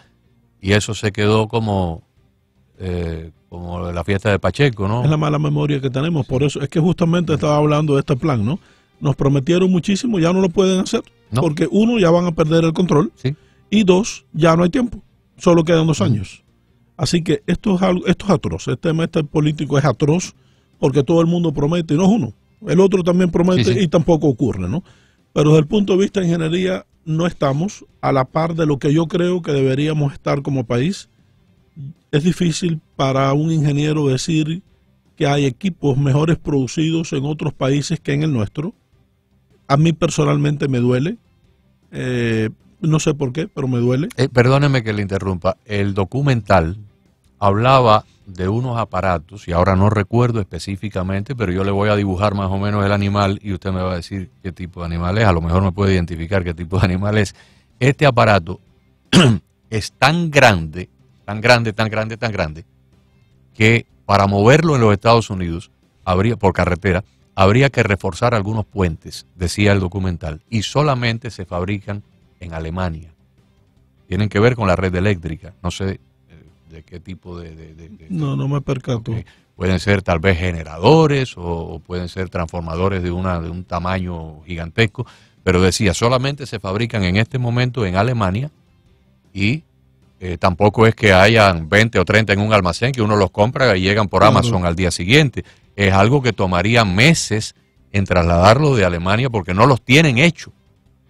y eso se quedó como la fiesta de Pacheco, ¿no? Es la mala memoria que tenemos, por eso es que justamente estaba hablando de este plan, ¿no? Nos prometieron muchísimo, ya no lo pueden hacer, porque uno, ya van a perder el control, y dos, ya no hay tiempo, solo quedan 2 años. Así que esto es atroz, el tema este político es atroz, porque todo el mundo promete, y no es uno, el otro también promete y tampoco ocurre, ¿no? Pero desde el punto de vista de ingeniería no estamos a la par de lo que yo creo que deberíamos estar como país. Es difícil para un ingeniero decir que hay equipos mejores producidos en otros países que en el nuestro. A mí personalmente me duele. No sé por qué, pero me duele. Perdóneme que le interrumpa. El documental hablaba de unos aparatos, y ahora no recuerdo específicamente, pero yo le voy a dibujar más o menos el animal y usted me va a decir qué tipo de animal es. A lo mejor me puede identificar qué tipo de animal es. Este aparato es tan grande, que para moverlo en los Estados Unidos, por carretera, habría que reforzar algunos puentes, decía el documental, y solamente se fabrican en Alemania. Tienen que ver con la red eléctrica. No sé de qué tipo No me percato. Okay. Pueden ser tal vez generadores o pueden ser transformadores de un tamaño gigantesco, pero decía, solamente se fabrican en este momento en Alemania, y tampoco es que hayan 20 o 30 en un almacén que uno los compra y llegan por Amazon al día siguiente. Es algo que tomaría meses en trasladarlo de Alemania porque no los tienen hechos.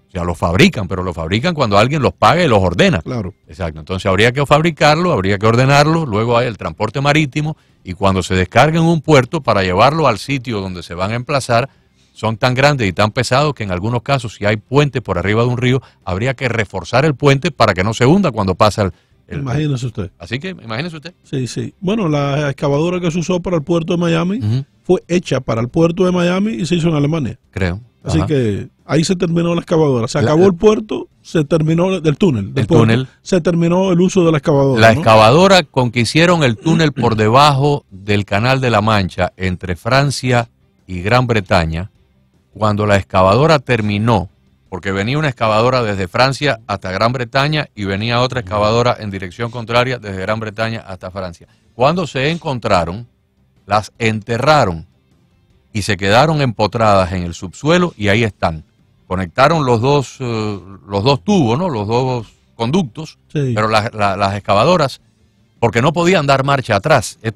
O sea, los fabrican, pero los fabrican cuando alguien los paga y los ordena. Claro. Exacto. Entonces habría que fabricarlo, habría que ordenarlo, luego hay el transporte marítimo, y cuando se descarga en un puerto para llevarlo al sitio donde se van a emplazar, son tan grandes y tan pesados que en algunos casos, si hay puentes por arriba de un río, habría que reforzar el puente para que no se hunda cuando pasa Imagínese usted. Así que, imagínese usted. Sí, sí. Bueno, la excavadora que se usó para el puerto de Miami fue hecha para el puerto de Miami y se hizo en Alemania. Creo. Así que ahí se terminó la excavadora. Se acabó el puerto, se terminó el túnel. El túnel. Se terminó el uso de la excavadora. La excavadora con que hicieron el túnel por debajo del Canal de la Mancha entre Francia y Gran Bretaña, cuando la excavadora terminó, porque venía una excavadora desde Francia hasta Gran Bretaña y venía otra excavadora en dirección contraria desde Gran Bretaña hasta Francia. Cuando se encontraron, las enterraron y se quedaron empotradas en el subsuelo y ahí están. Conectaron los dos tubos, ¿no? Los dos conductos, sí. Pero las excavadoras, porque no podían dar marcha atrás. El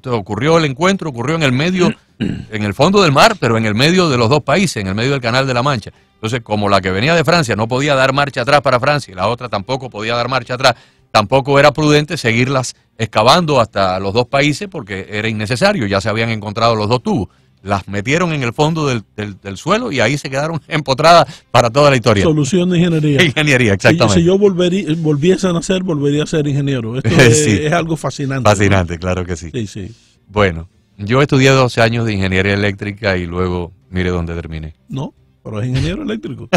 encuentro ocurrió en el medio, en el fondo del mar, pero en el medio de los dos países, en el medio del Canal de la Mancha. Entonces, como la que venía de Francia no podía dar marcha atrás para Francia y la otra tampoco podía dar marcha atrás, tampoco era prudente seguirlas excavando hasta los dos países porque era innecesario, ya se habían encontrado los dos tubos. Las metieron en el fondo del suelo y ahí se quedaron empotradas para toda la historia. Solución de ingeniería. Ingeniería, exactamente. Si yo volviese a nacer, volvería a ser ingeniero. Esto es algo fascinante. Fascinante, ¿no? Claro que sí. Sí, sí. Bueno, yo estudié 12 años de ingeniería eléctrica y luego mire dónde terminé. No, pero es ingeniero eléctrico.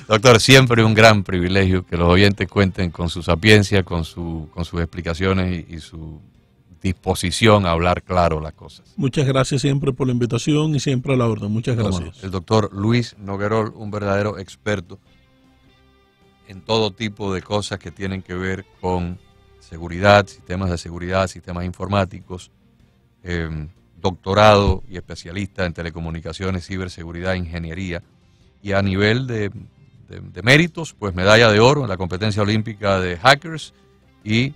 Doctor, siempre un gran privilegio que los oyentes cuenten con su sapiencia, con sus explicaciones y su disposición a hablar claro las cosas. Muchas gracias siempre por la invitación y siempre a la orden. Muchas gracias. El doctor Luis Noguerol, un verdadero experto en todo tipo de cosas que tienen que ver con seguridad, sistemas de seguridad, sistemas informáticos, doctorado y especialista en telecomunicaciones, ciberseguridad, ingeniería, y a nivel de méritos, pues medalla de oro en la competencia olímpica de hackers y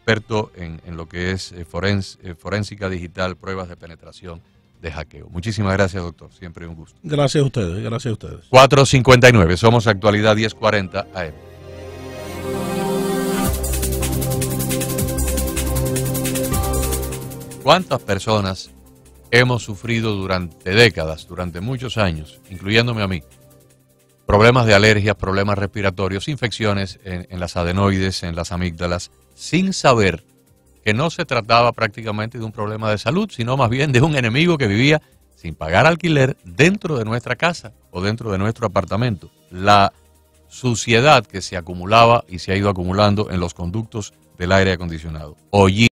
experto en lo que es forénsica digital, pruebas de penetración de hackeo. Muchísimas gracias, doctor. Siempre un gusto. Gracias a ustedes, gracias a ustedes. 4:59, somos Actualidad 1040 AM. ¿Cuántas personas hemos sufrido durante décadas, durante muchos años, incluyéndome a mí, problemas de alergias, problemas respiratorios, infecciones en las adenoides, en las amígdalas, sin saber que no se trataba prácticamente de un problema de salud, sino más bien de un enemigo que vivía sin pagar alquiler dentro de nuestra casa o dentro de nuestro apartamento? La suciedad que se acumulaba y se ha ido acumulando en los conductos del aire acondicionado.